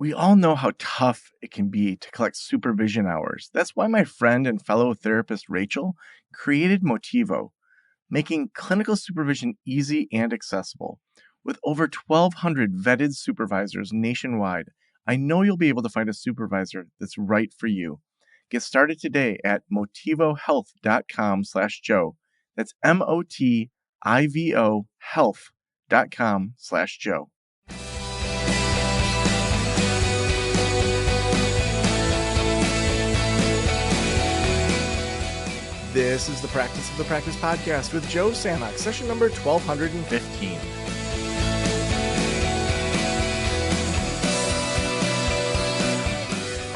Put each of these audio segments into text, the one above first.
We all know how tough it can be to collect supervision hours. That's why my friend and fellow therapist Rachel created Motivo, making clinical supervision easy and accessible. With over 1,200 vetted supervisors nationwide, I know you'll be able to find a supervisor that's right for you. Get started today at motivohealth.com/Joe. That's MOTIVO health.com/Joe. This is the Practice of the Practice podcast with Joe Sanok, session number 1215.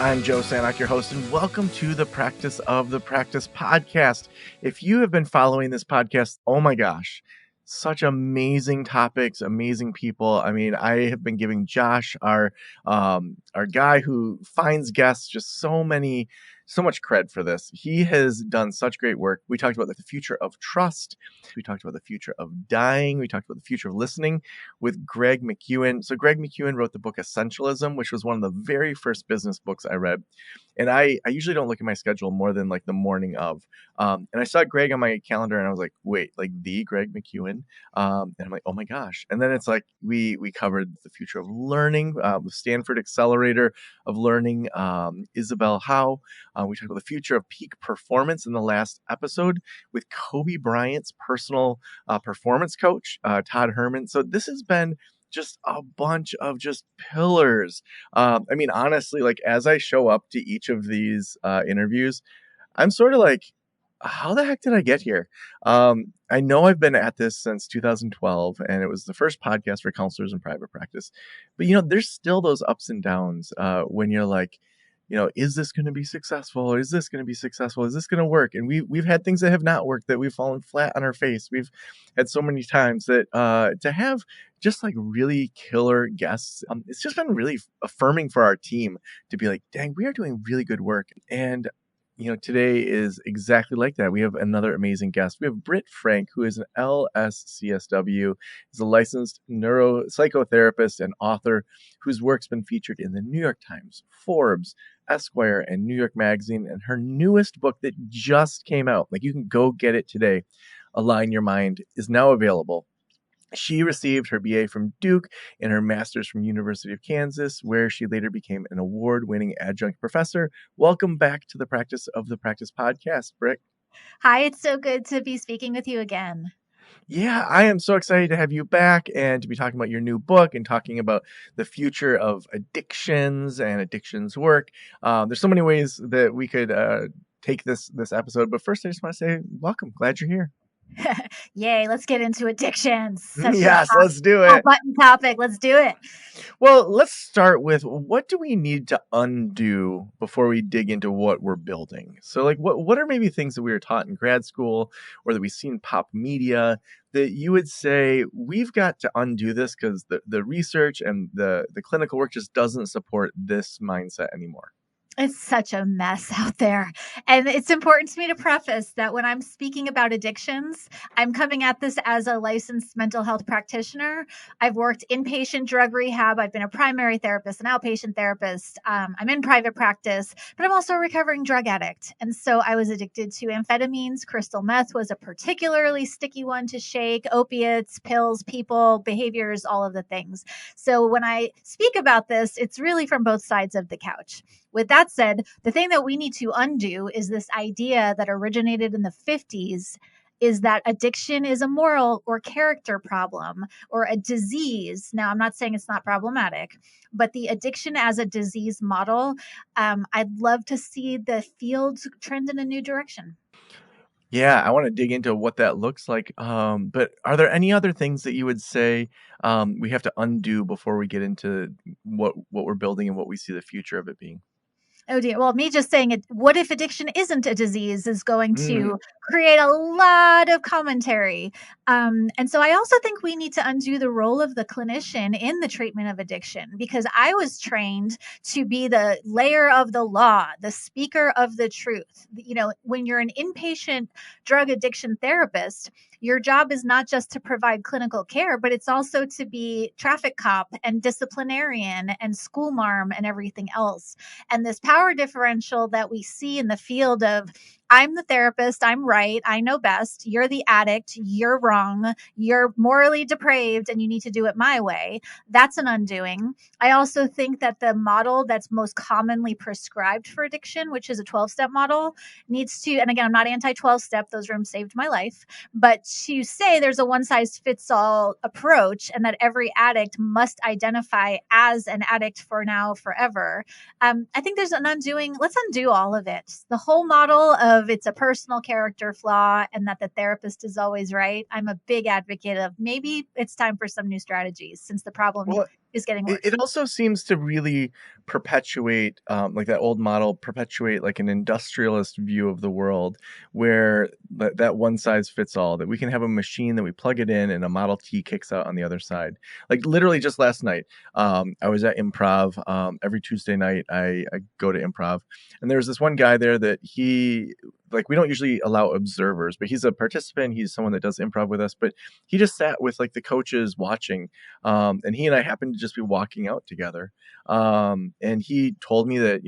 I'm Joe Sanok, your host, and welcome to the Practice of the Practice podcast. If you have been following this podcast, oh my gosh, such amazing topics, amazing people. I mean, I have been giving Josh, our guy who finds guests, just so much cred for this. He has done such great work. We talked about the future of trust. We talked about the future of dying. We talked about the future of listening with Greg McKeown. So Greg McKeown wrote the book Essentialism, which was one of the very first business books I read. And I usually don't look at my schedule more than like the morning of. And I saw Greg on my calendar and I was like, wait, like the Greg McKeown? And I'm like, oh my gosh. And then it's like, we covered the future of learning, the Stanford Accelerator of Learning, Isabel Howe. We talked about the future of peak performance in the last episode with Kobe Bryant's personal performance coach, Todd Herman. So this has been just a bunch of just pillars. I mean, honestly, like as I show up to each of these interviews, I'm sort of like, how the heck did I get here? I know I've been at this since 2012, and it was the first podcast for counselors in private practice. But, there's still those ups and downs when you're like, is this going to be successful? Is this going to be successful? Is this going to work? And we've had things that have not worked, that we've fallen flat on our face. We've had so many times that to have just like really killer guests, it's just been really affirming for our team to be like, dang, we are doing really good work. And today is exactly like that. We have another amazing guest. We have Britt Frank, who is an LSCSW, is a licensed neuropsychotherapist and author whose work's been featured in the New York Times, Forbes, Esquire, and New York Magazine. And her newest book that just came out, like you can go get it today, Align Your Mind, is now available. She received her BA from Duke and her master's from University of Kansas, where she later became an award-winning adjunct professor. Welcome back to the Practice of the Practice podcast, Britt. Hi, it's so good to be speaking with you again. Yeah, I am so excited to have you back and to be talking about your new book and talking about the future of addictions and addictions work. There's so many ways that we could take this episode, but first I just want to say welcome. Glad you're here. Yay, let's get into addictions. Yes, let's do it. Button topic. Let's do it. Well, let's start with what do we need to undo before we dig into what we're building? So like what are maybe things that we were taught in grad school or that we've seen pop media that you would say we've got to undo this because the research and the clinical work just doesn't support this mindset anymore? It's such a mess out there. And it's important to me to preface that when I'm speaking about addictions, I'm coming at this as a licensed mental health practitioner. I've worked inpatient drug rehab. I've been a primary therapist, an outpatient therapist. I'm in private practice, but I'm also a recovering drug addict. And so I was addicted to amphetamines. Crystal meth was a particularly sticky one to shake, opiates, pills, people, behaviors, all of the things. So when I speak about this, it's really from both sides of the couch. With that said, the thing that we need to undo is this idea that originated in the 50s is that addiction is a moral or character problem or a disease. Now, I'm not saying it's not problematic, but the addiction as a disease model, I'd love to see the field trend in a new direction. Yeah, I want to dig into what that looks like. But are there any other things that you would say we have to undo before we get into what we're building and what we see the future of it being? Oh dear. Well, me just saying it, what if addiction isn't a disease is going to create a lot of commentary. And so I also think we need to undo the role of the clinician in the treatment of addiction, because I was trained to be the layer of the law, the speaker of the truth. When you're an inpatient drug addiction therapist, Your job is not just to provide clinical care, but it's also to be traffic cop and disciplinarian and school marm and everything else. And this power differential that we see in the field of I'm the therapist, I'm right, I know best, you're the addict, you're wrong, you're morally depraved, and you need to do it my way. That's an undoing. I also think that the model that's most commonly prescribed for addiction, which is a 12-step model, needs to, and again, I'm not anti 12-step, those rooms saved my life, but to say there's a one size fits all approach and that every addict must identify as an addict for now, forever. I think there's an undoing. Let's undo all of it. The whole model of it's a personal character flaw and that the therapist is always right. I'm a big advocate of maybe it's time for some new strategies since the problem Well, is getting worse. it also seems to really perpetuate, like that old model, perpetuate like an industrialist view of the world where that one size fits all, that we can have a machine that we plug it in and a Model T kicks out on the other side. Like literally just last night, I was at improv. Every Tuesday night, I go to improv. And there was this one guy there that like we don't usually allow observers, but he's a participant. He's someone that does improv with us, but he just sat with like the coaches watching. And he and I happened to just be walking out together. And he told me that,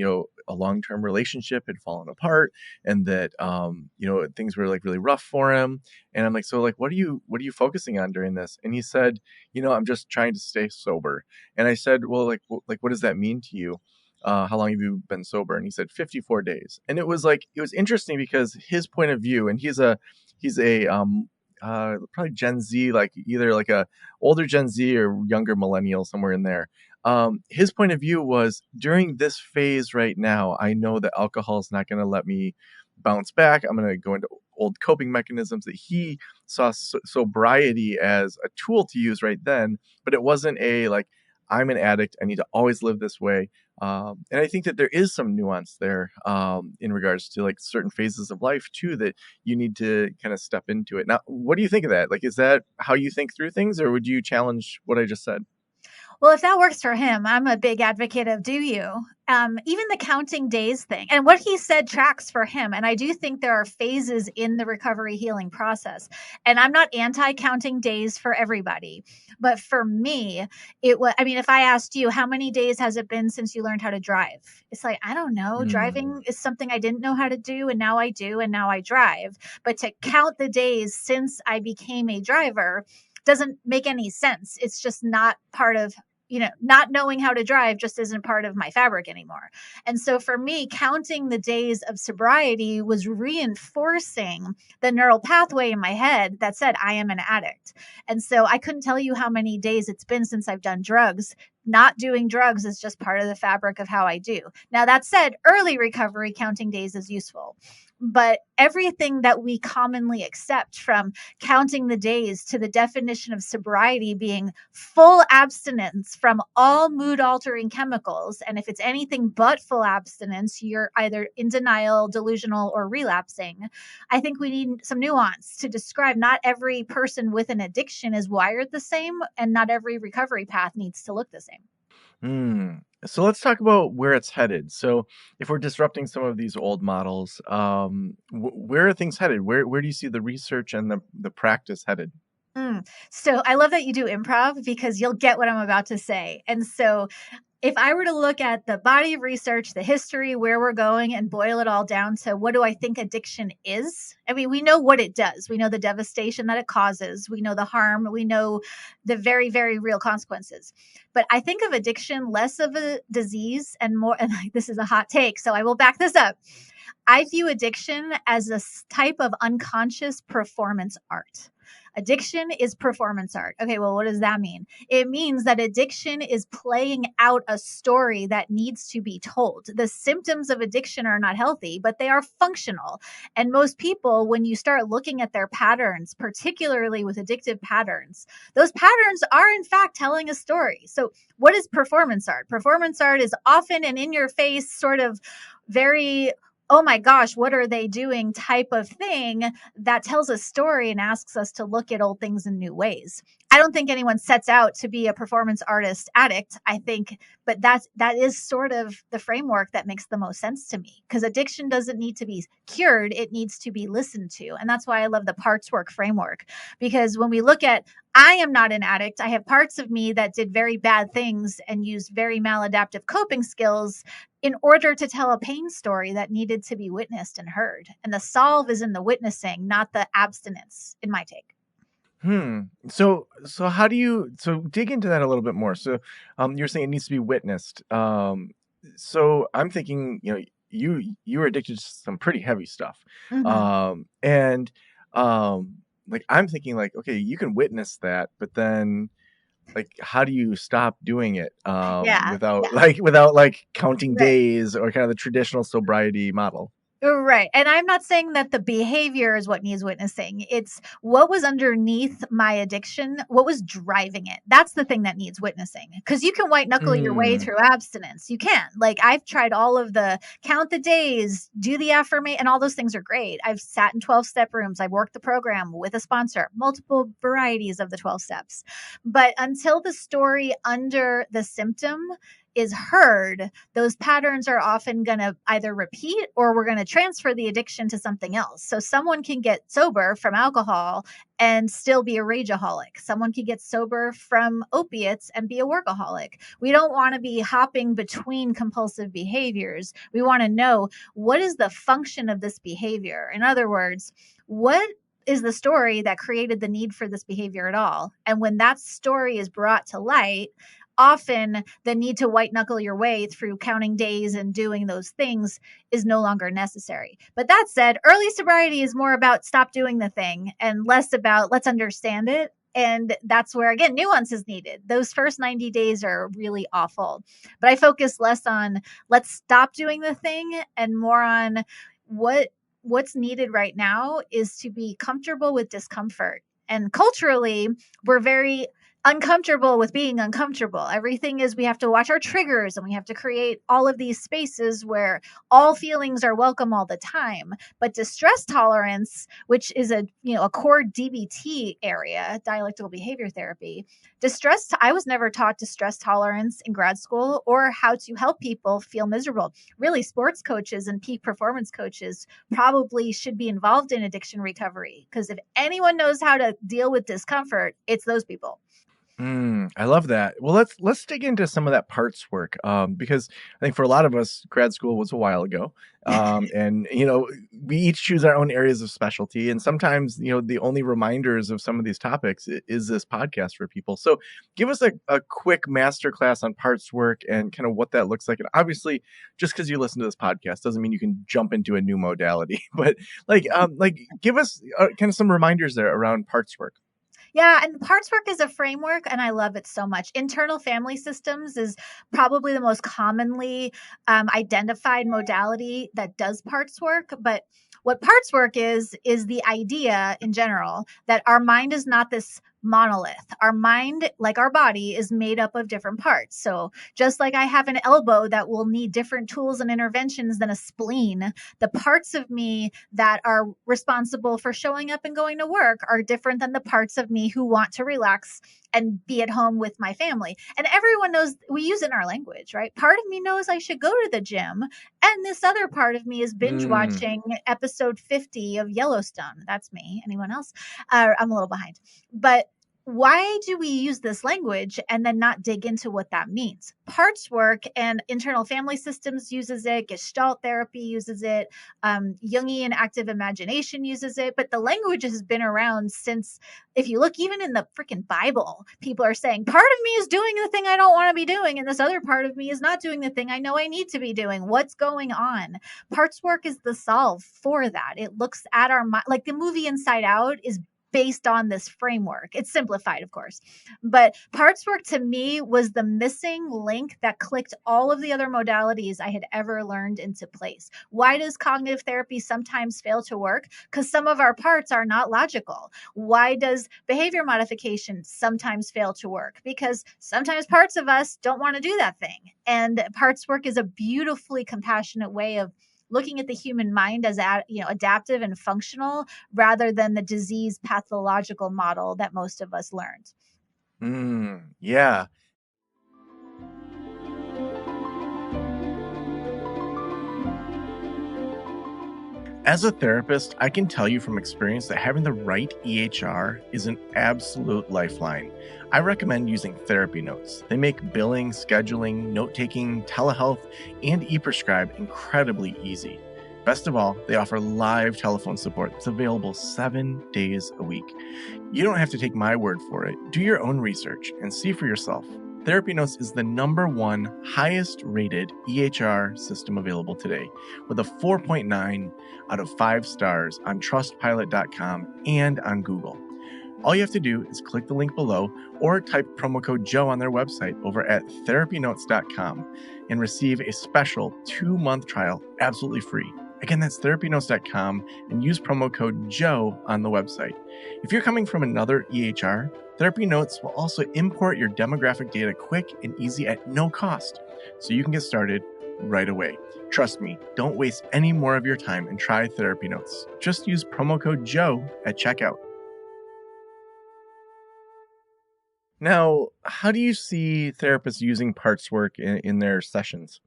a long-term relationship had fallen apart and that, things were like really rough for him. And I'm like, so like, what are you focusing on during this? And he said, I'm just trying to stay sober. And I said, well, like, what does that mean to you? How long have you been sober? And he said 54 days. And it was interesting because his point of view, and he's a probably Gen Z, like either like a older Gen Z or younger millennial, somewhere in there. His point of view was during this phase right now, I know that alcohol is not going to let me bounce back. I'm going to go into old coping mechanisms. That he saw sobriety as a tool to use right then, but it wasn't like, I'm an addict, I need to always live this way. And I think that there is some nuance there in regards to like certain phases of life too, that you need to kind of step into it. Now, what do you think of that? Like, is that how you think through things, or would you challenge what I just said? Well, if that works for him, I'm a big advocate of do you. Even the counting days thing and what he said tracks for him. And I do think there are phases in the recovery healing process. And I'm not anti counting days for everybody. But for me, if I asked you, how many days has it been since you learned how to drive? It's like, I don't know. Driving is something I didn't know how to do. And now I do. And now I drive. But to count the days since I became a driver doesn't make any sense. It's just not part of, not knowing how to drive just isn't part of my fabric anymore. And so for me, counting the days of sobriety was reinforcing the neural pathway in my head that said I am an addict. And so I couldn't tell you how many days it's been since I've done drugs. Not doing drugs is just part of the fabric of how I do. Now, that said, early recovery counting days is useful. But everything that we commonly accept, from counting the days to the definition of sobriety being full abstinence from all mood altering chemicals. And if it's anything but full abstinence, you're either in denial, delusional, or relapsing. I think we need some nuance to describe not every person with an addiction is wired the same, and not every recovery path needs to look the same. So let's talk about where it's headed. So if we're disrupting some of these old models, where are things headed? Where do you see the research and the practice headed? So I love that you do improv because you'll get what I'm about to say. And so if I were to look at the body of research, the history, where we're going, and boil it all down to what do I think addiction is? I mean, we know what it does. We know the devastation that it causes. We know the harm. We know the very, very real consequences. But I think of addiction less of a disease and more, and this is a hot take, so I will back this up. I view addiction as a type of unconscious performance art. Addiction is performance art. Okay, well, what does that mean? It means that addiction is playing out a story that needs to be told. The symptoms of addiction are not healthy, but they are functional. And most people, when you start looking at their patterns, particularly with addictive patterns, those patterns are in fact telling a story. So what is performance art? Performance art is often an in-your-face sort of very, oh my gosh, what are they doing type of thing that tells a story and asks us to look at old things in new ways. I don't think anyone sets out to be a performance artist addict. I think, but that is sort of the framework that makes the most sense to me, because addiction doesn't need to be cured. It needs to be listened to. And that's why I love the parts work framework, because when we look at, I am not an addict. I have parts of me that did very bad things and used very maladaptive coping skills in order to tell a pain story that needed to be witnessed and heard. And the solve is in the witnessing, not the abstinence, in my take. So how do you dig into that a little bit more? So you're saying it needs to be witnessed. So I'm thinking, you were addicted to some pretty heavy stuff. Mm-hmm. And like I'm thinking like, okay, you can witness that, but then like how do you stop doing it Yeah. without Yeah. without like counting Right. days or kind of the traditional sobriety model? Right. And I'm not saying that the behavior is what needs witnessing. It's what was underneath my addiction, what was driving it. That's the thing that needs witnessing. Because you can white knuckle your way Mm. through abstinence. You can. Like, I've tried all of the count the days, do the affirmation, and all those things are great. I've sat in 12-step rooms. I've worked the program with a sponsor, multiple varieties of the 12 steps. But until the story under the symptom is heard, those patterns are often going to either repeat, or we're going to transfer the addiction to something else. So someone can get sober from alcohol and still be a rageaholic. Someone can get sober from opiates and be a workaholic. We don't want to be hopping between compulsive behaviors. We want to know, what is the function of this behavior? In other words, what is the story that created the need for this behavior at all? And when that story is brought to light, often the need to white knuckle your way through counting days and doing those things is no longer necessary. But that said, early sobriety is more about stop doing the thing and less about let's understand it. And that's where, again, nuance is needed. Those first 90 days are really awful. But I focus less on let's stop doing the thing and more on what's needed right now is to be comfortable with discomfort. And culturally, we're very uncomfortable with being uncomfortable. Everything is, we have to watch our triggers and we have to create all of these spaces where all feelings are welcome all the time. But distress tolerance, which is a core DBT area, dialectical behavior therapy, I was never taught distress tolerance in grad school or how to help people feel miserable. Really, sports coaches and peak performance coaches probably should be involved in addiction recovery, because if anyone knows how to deal with discomfort, it's those people. I love that. Well, let's dig into some of that parts work, because I think for a lot of us, grad school was a while ago, and we each choose our own areas of specialty, and sometimes the only reminders of some of these topics is this podcast for people. So, give us a quick masterclass on parts work and kind of what that looks like. And obviously, just because you listen to this podcast doesn't mean you can jump into a new modality, but like give us kind of some reminders there around parts work. Yeah, and parts work is a framework, and I love it so much. Internal family systems is probably the most commonly identified modality that does parts work. But what parts work is the idea in general that our mind is not this monolith. Our mind, like our body, is made up of different parts. So just like I have an elbow that will need different tools and interventions than a spleen, the parts of me that are responsible for showing up and going to work are different than the parts of me who want to relax and be at home with my family. And everyone knows, we use it in our language, right? Part of me knows I should go to the gym, and this other part of me is binge Mm. watching episode 50 of Yellowstone. That's me. Anyone else? I'm a little behind. But why do we use this language and then not dig into what that means? Parts work and internal family systems uses it. Gestalt therapy uses it. Jungian active imagination uses it. But the language has been around since, if you look even in the freaking Bible, people are saying, part of me is doing the thing I don't want to be doing, and this other part of me is not doing the thing I know I need to be doing. What's going on? Parts work is the solve for that. It looks at our mind, like the movie Inside Out is based on this framework. It's simplified, of course. But parts work to me was the missing link that clicked all of the other modalities I had ever learned into place. Why does cognitive therapy sometimes fail to work? Because some of our parts are not logical. Why does behavior modification sometimes fail to work? Because sometimes parts of us don't want to do that thing. And parts work is a beautifully compassionate way of looking at the human mind as adaptive and functional rather than the disease pathological model that most of us learned. Yeah. As a therapist, I can tell you from experience that having the right EHR is an absolute lifeline. I recommend using therapy notes. They make billing, scheduling, note taking, telehealth, and e prescribe incredibly easy. Best of all, they offer live telephone support that's available 7 days a week. You don't have to take my word for it. Do your own research and see for yourself. Therapy Notes is the #1 highest rated EHR system available today, with a 4.9 out of 5 stars on trustpilot.com and on Google. All you have to do is click the link below or type promo code Joe on their website over at therapynotes.com and receive a special 2-month trial absolutely free. Again, that's therapynotes.com and use promo code Joe on the website. If you're coming from another EHR, Therapy Notes will also import your demographic data quick and easy at no cost, so you can get started right away. Trust me, don't waste any more of your time and try Therapy Notes. Just use promo code Joe at checkout. Now, how do you see therapists using parts work in their sessions?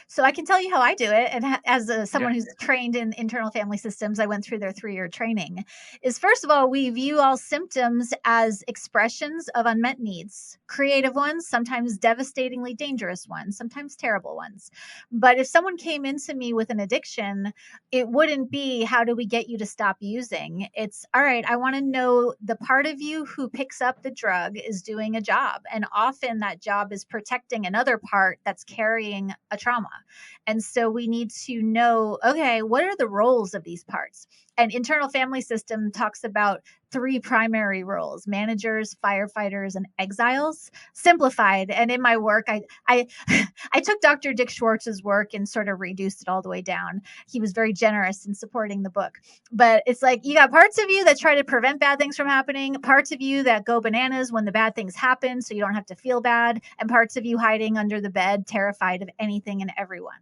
So I can tell you how I do it. And Yeah. someone who's trained in internal family systems, I went through their 3-year training. Is first of all, we view all symptoms as expressions of unmet needs, creative ones, sometimes devastatingly dangerous ones, sometimes terrible ones. But if someone came into me with an addiction, it wouldn't be, how do we get you to stop using? It's, all right, I want to know the part of you who picks up the drug is doing a job. And often that job is protecting another part that's carrying a trauma. And so we need to know, okay, what are the roles of these parts? And internal family system talks about 3 primary roles: managers, firefighters, and exiles. Simplified. And in my work, I I took Dr. Dick Schwartz's work and sort of reduced it all the way down. He was very generous in supporting the book. But it's like, you got parts of you that try to prevent bad things from happening, parts of you that go bananas when the bad things happen so you don't have to feel bad, and parts of you hiding under the bed, terrified of anything and everyone.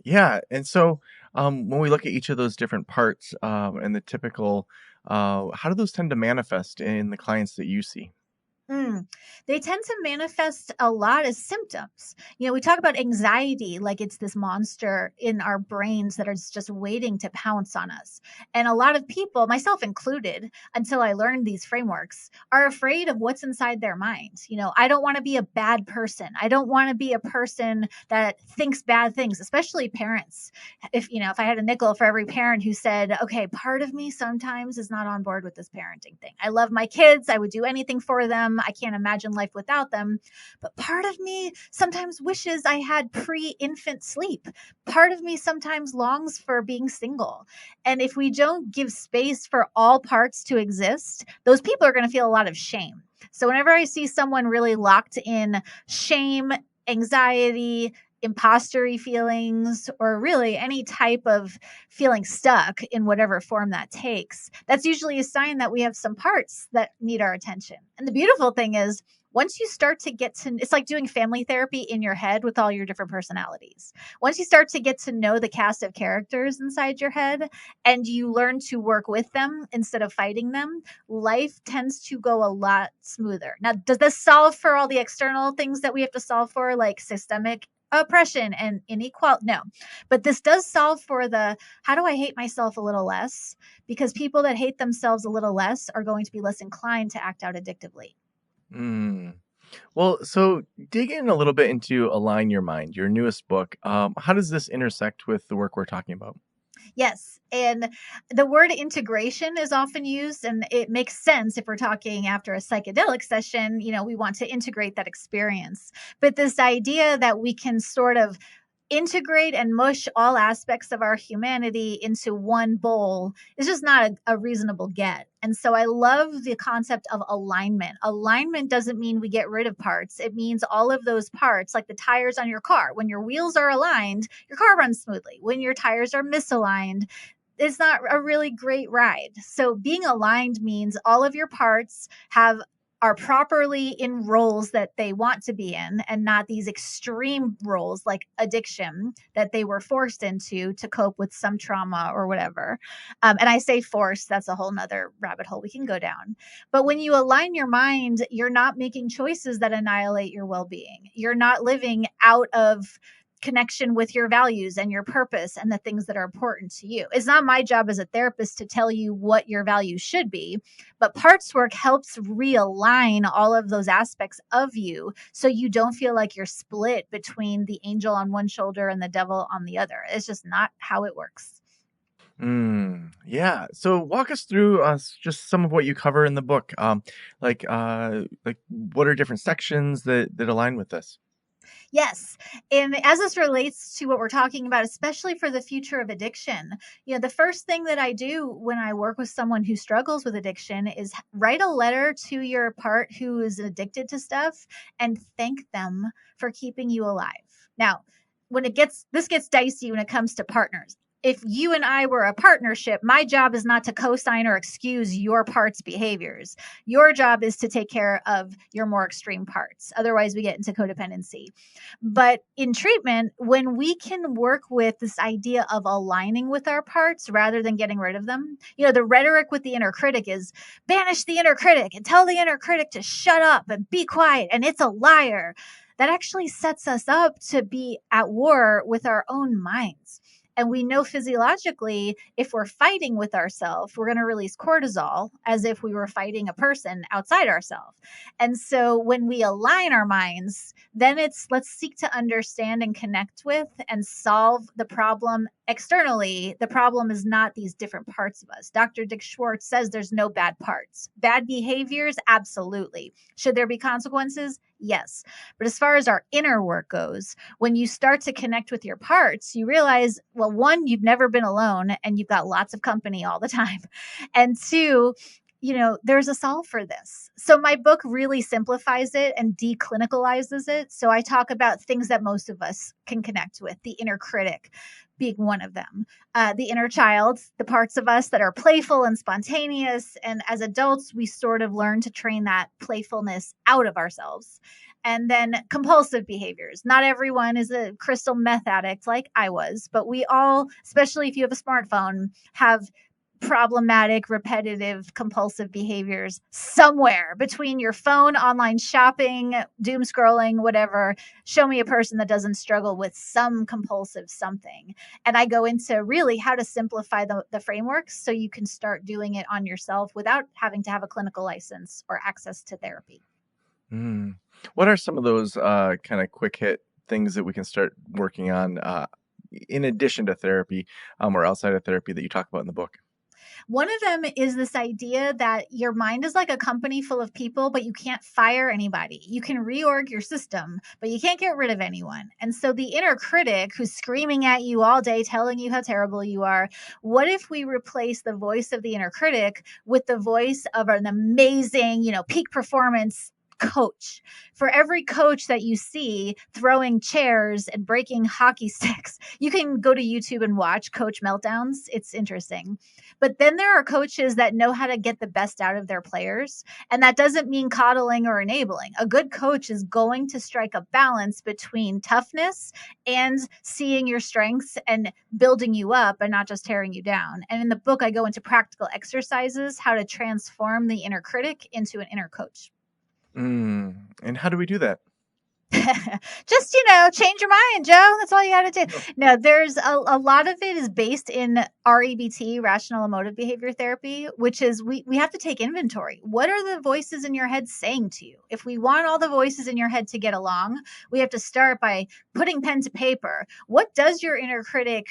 Yeah. And so when we look at each of those different parts and the typical, how do those tend to manifest in the clients that you see? Mm. They tend to manifest a lot as symptoms. We talk about anxiety like it's this monster in our brains that is just waiting to pounce on us. And a lot of people, myself included, until I learned these frameworks, are afraid of what's inside their mind. I don't want to be a bad person. I don't want to be a person that thinks bad things, especially parents. If I had a nickel for every parent who said, okay, part of me sometimes is not on board with this parenting thing. I love my kids. I would do anything for them. I can't imagine life without them. But part of me sometimes wishes I had pre-infant sleep. Part of me sometimes longs for being single. And if we don't give space for all parts to exist, those people are going to feel a lot of shame. So whenever I see someone really locked in shame, anxiety, impostery feelings, or really any type of feeling stuck in whatever form that takes, that's usually a sign that we have some parts that need our attention. And the beautiful thing is, once you start to it's like doing family therapy in your head with all your different personalities. Once you start to get to know the cast of characters inside your head and you learn to work with them instead of fighting them, life tends to go a lot smoother. Now, does this solve for all the external things that we have to solve for, like systemic oppression and inequality? No. But this does solve for the, how do I hate myself a little less? Because people that hate themselves a little less are going to be less inclined to act out addictively. Mm. Well, so dig in a little bit into Align Your Mind, your newest book. How does this intersect with the work we're talking about? Yes. And the word integration is often used, and it makes sense if we're talking after a psychedelic session. We want to integrate that experience. But this idea that we can sort of integrate and mush all aspects of our humanity into one bowl is just not a reasonable get. And so I love the concept of alignment. Alignment doesn't mean we get rid of parts. It means all of those parts, like the tires on your car. When your wheels are aligned, your car runs smoothly. When your tires are misaligned, it's not a really great ride. So being aligned means all of your parts have are properly in roles that they want to be in and not these extreme roles like addiction that they were forced into to cope with some trauma or whatever. And I say forced, that's a whole nother rabbit hole we can go down. But when you align your mind, you're not making choices that annihilate your well-being. You're not living out of connection with your values and your purpose and the things that are important to you. It's not my job as a therapist to tell you what your values should be, but parts work helps realign all of those aspects of you so you don't feel like you're split between the angel on one shoulder and the devil on the other. It's just not how it works. Yeah. So walk us through just some of what you cover in the book. Like what are different sections that align with this? Yes. And as this relates to what we're talking about, especially for the future of addiction, the first thing that I do when I work with someone who struggles with addiction is write a letter to your part who is addicted to stuff and thank them for keeping you alive. Now, this gets dicey when it comes to partners. If you and I were a partnership, my job is not to co-sign or excuse your part's behaviors. Your job is to take care of your more extreme parts. Otherwise, we get into codependency. But in treatment, when we can work with this idea of aligning with our parts rather than getting rid of them, the rhetoric with the inner critic is banish the inner critic and tell the inner critic to shut up and be quiet and it's a liar. That actually sets us up to be at war with our own minds. And we know physiologically, if we're fighting with ourselves, we're going to release cortisol as if we were fighting a person outside ourselves. And so when we align our minds, then it's let's seek to understand and connect with and solve the problem externally. The problem is not these different parts of us. Dr. Dick Schwartz says there's no bad parts. Bad behaviors, absolutely. Should there be consequences? Yes. But as far as our inner work goes, when you start to connect with your parts, you realize, well, one, you've never been alone and you've got lots of company all the time. And two, there's a solve for this. So my book really simplifies it and declinicalizes it. So I talk about things that most of us can connect with, the inner critic being one of them, the inner child, the parts of us that are playful and spontaneous. And as adults, we sort of learn to train that playfulness out of ourselves. And then compulsive behaviors. Not everyone is a crystal meth addict like I was, but we all, especially if you have a smartphone, have problematic, repetitive, compulsive behaviors somewhere between your phone, online shopping, doom scrolling, whatever. Show me a person that doesn't struggle with some compulsive something. And I go into really how to simplify the frameworks so you can start doing it on yourself without having to have a clinical license or access to therapy. What are some of those kind of quick hit things that we can start working on in addition to therapy or outside of therapy that you talk about in the book? One of them is this idea that your mind is like a company full of people, but you can't fire anybody. You can reorg your system, but you can't get rid of anyone. And so the inner critic who's screaming at you all day, telling you how terrible you are, what if we replace the voice of the inner critic with the voice of an amazing, peak performance coach? For every coach that you see throwing chairs and breaking hockey sticks, you can go to YouTube and watch coach meltdowns. It's interesting. But then there are coaches that know how to get the best out of their players. And that doesn't mean coddling or enabling. A good coach is going to strike a balance between toughness and seeing your strengths and building you up and not just tearing you down. And in the book, I go into practical exercises, how to transform the inner critic into an inner coach. And how do we do that? Just, change your mind, Joe. That's all you got to do. No, there's a lot of it is based in REBT, rational emotive behavior therapy, which is we have to take inventory. What are the voices in your head saying to you? If we want all the voices in your head to get along, we have to start by putting pen to paper. What does your inner critic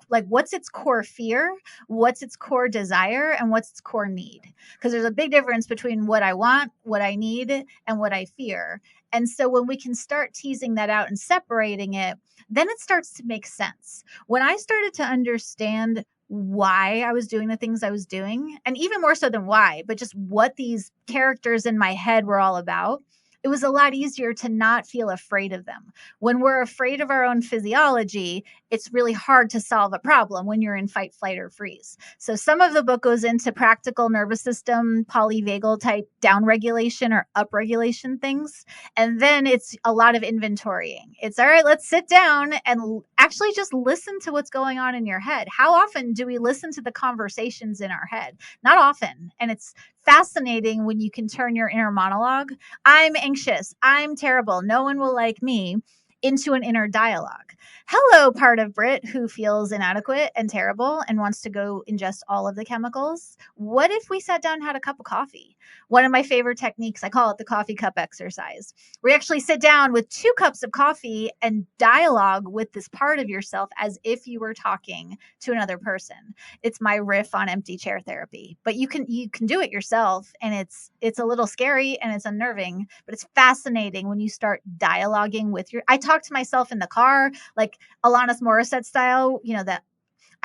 like? What's its core fear? What's its core desire? And what's its core need? Because there's a big difference between what I want, what I need, and what I fear. And so when we can start teasing that out and separating it, then it starts to make sense. When I started to understand why I was doing the things I was doing, and even more so than why, but just what these characters in my head were all about, it was a lot easier to not feel afraid of them. When we're afraid of our own physiology, it's really hard to solve a problem when you're in fight, flight, or freeze. So some of the book goes into practical nervous system, polyvagal type downregulation or upregulation things. And then it's a lot of inventorying. It's all right, let's sit down and actually just listen to what's going on in your head. How often do we listen to the conversations in our head? Not often. And it's fascinating when you can turn your inner monologue, I'm anxious, I'm terrible, no one will like me, into an inner dialogue. Hello, part of Britt who feels inadequate and terrible and wants to go ingest all of the chemicals. What if we sat down and had a cup of coffee? One of my favorite techniques, I call it the coffee cup exercise. We actually sit down with 2 cups of coffee and dialogue with this part of yourself as if you were talking to another person. It's my riff on empty chair therapy, but you can do it yourself, and it's a little scary and it's unnerving, but it's fascinating when you start dialoguing with I talk to myself in the car, like Alanis Morissette style, that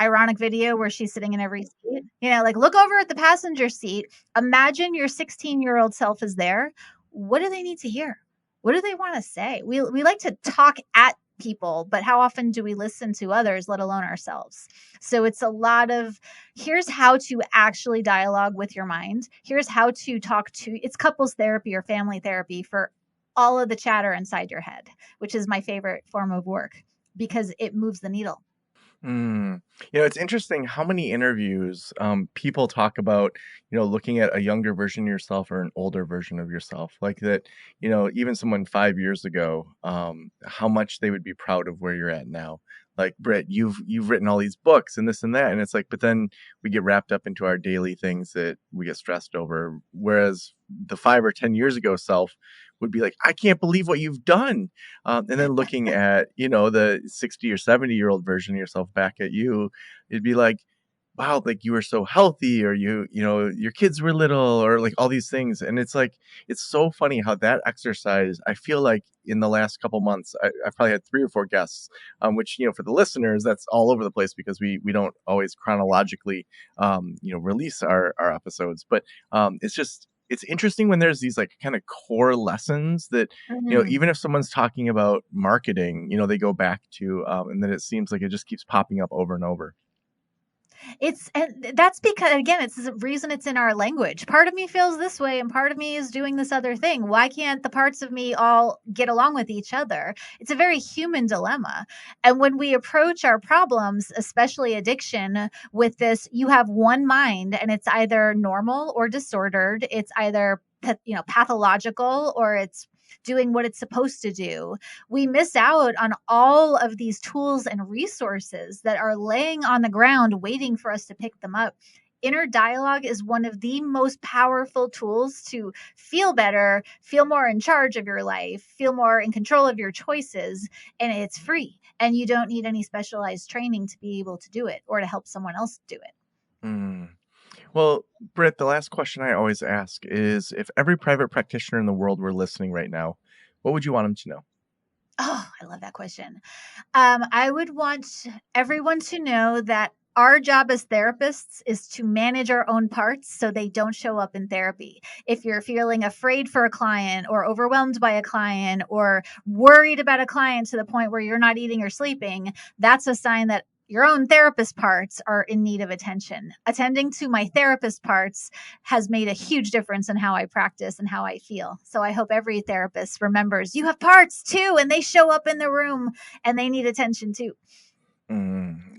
ironic video where she's sitting in every seat, like look over at the passenger seat. Imagine your 16-year-old self is there. What do they need to hear? What do they want to say? We like to talk at people, but how often do we listen to others, let alone ourselves? So it's a lot of, here's how to actually dialogue with your mind. Here's how to talk to, it's couples therapy or family therapy for all of the chatter inside your head, which is my favorite form of work because it moves the needle. It's interesting how many interviews people talk about, looking at a younger version of yourself or an older version of yourself. Like that, even someone 5 years ago, how much they would be proud of where you're at now. Like, Britt, you've written all these books and this and that. And it's like, but then we get wrapped up into our daily things that we get stressed over. Whereas the 5 or 10 years ago self would be like, I can't believe what you've done. And then looking at, the 60 or 70-year-old version of yourself back at you, it'd be like, wow, like you were so healthy, or your kids were little, or like all these things. And it's like, it's so funny how that exercise, I feel like in the last couple months, I've probably had 3 or 4 guests, which, for the listeners, that's all over the place because we don't always chronologically, release our episodes. But it's interesting when there's these like kind of core lessons that, even if someone's talking about marketing, they go back to, and then it seems like it just keeps popping up over and over. And that's because, again, it's the reason it's in our language. Part of me feels this way and part of me is doing this other thing. Why can't the parts of me all get along with each other? It's a very human dilemma. And when we approach our problems, especially addiction, with this, you have one mind and it's either normal or disordered. It's either pathological or it's doing what it's supposed to do. We miss out on all of these tools and resources that are laying on the ground waiting for us to pick them up. Inner dialogue is one of the most powerful tools to feel better, feel more in charge of your life, feel more in control of your choices, and it's free. And you don't need any specialized training to be able to do it or to help someone else do it. Well, Britt, the last question I always ask is, if every private practitioner in the world were listening right now, what would you want them to know? Oh, I love that question. I would want everyone to know that our job as therapists is to manage our own parts so they don't show up in therapy. If you're feeling afraid for a client or overwhelmed by a client or worried about a client to the point where you're not eating or sleeping, that's a sign that your own therapist parts are in need of attention. Attending to my therapist parts has made a huge difference in how I practice and how I feel. So I hope every therapist remembers you have parts too, and they show up in the room and they need attention too.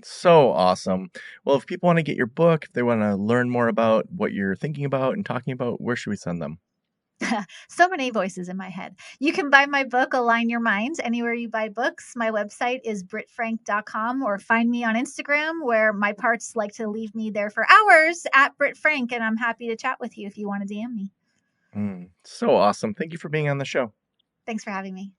So awesome. Well, if people want to get your book, if they want to learn more about what you're thinking about and talking about, where should we send them? So many voices in my head. You can buy my book, Align Your Minds, anywhere you buy books. My website is brittfrank.com, or find me on Instagram, where my parts like to leave me there for hours at Britt Frank, and I'm happy to chat with you if you want to DM me. So awesome. Thank you for being on the show. Thanks for having me.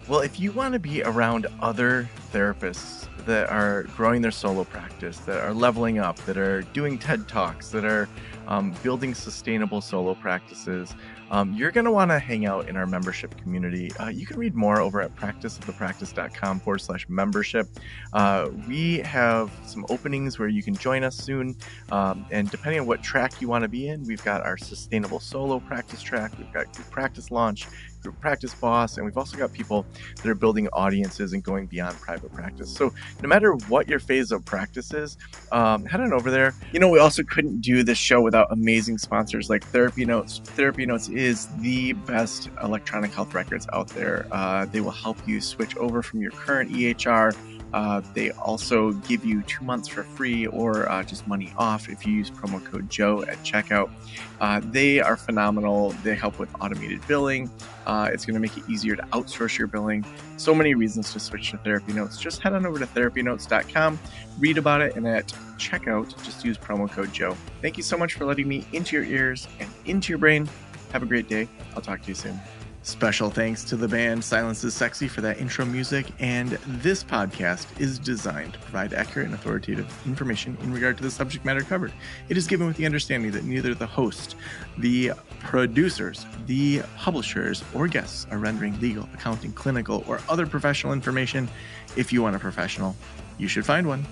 Well, if you want to be around other therapists that are growing their solo practice, that are leveling up, that are doing TED Talks, that are building sustainable solo practices, you're going to want to hang out in our membership community. You can read more over at practiceofthepractice.com/membership. We have some openings where you can join us soon. And depending on what track you want to be in, we've got our sustainable solo practice track. We've got group practice launch, group practice boss, and we've also got people that are building audiences and going beyond private practice. So no matter what your phase of practice is, head on over there. You know, we also couldn't do this show without amazing sponsors like Therapy Notes. Therapy Notes is the best electronic health records out there. They will help you switch over from your current EHR. They also give you 2 months for free or just money off if you use promo code Joe at checkout. They are phenomenal. They help with automated billing. It's going to make it easier to outsource your billing. So many reasons to switch to Therapy Notes. Just head on over to therapynotes.com, read about it, and at checkout, just use promo code Joe. Thank you so much for letting me into your ears and into your brain. Have a great day. I'll talk to you soon. Special thanks to the band Silence is Sexy for that intro music, and this podcast is designed to provide accurate and authoritative information in regard to the subject matter covered. It is given with the understanding that neither the host, the producers, the publishers, or guests are rendering legal, accounting, clinical, or other professional information. If you want a professional, you should find one.